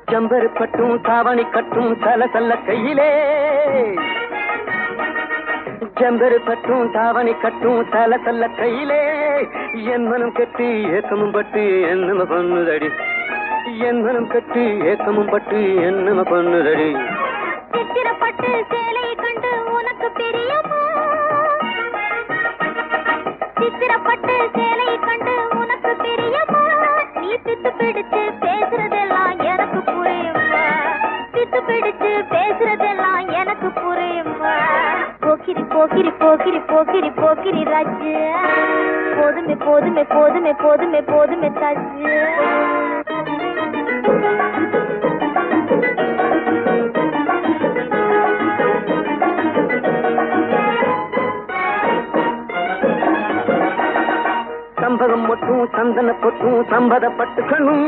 jumper பட்டும் தாவணி கட்டும் சலசல்ல கையிலே ஜம்பரு பட்டும் தாவணி கட்டும் சலசல்ல கையிலே என் மனம் கட்டி ஏக்கமும் பட்டு என்னம பண்ணுதடி என் மனம் கட்டி ஏக்கமும் பட்டு என்னம பண்ணுதடி சித்திரப்பட்டு சேலை கண்டு உனக்கு பிரியமா சித்திரப்பட்டு சேலை கண்டு உனக்கு பிரியமா நீ பித்து பிடிச்சு பேசுறதெல்லாம் எனக்கு புரியுமா பித்து பிடிச்சு பேசுறதெல்லாம் எனக்கு புரியுமா போக்கிரி போக்கிரி போக்கிரி போக்கிரி போக்கிரி ராஜு போதுமே போதுமே போதுமே போதுமே போதுமே தாஜு சம்பகம் மட்டும் சந்தன பொட்டும் சம்பதப்பட்டு கண்ணும்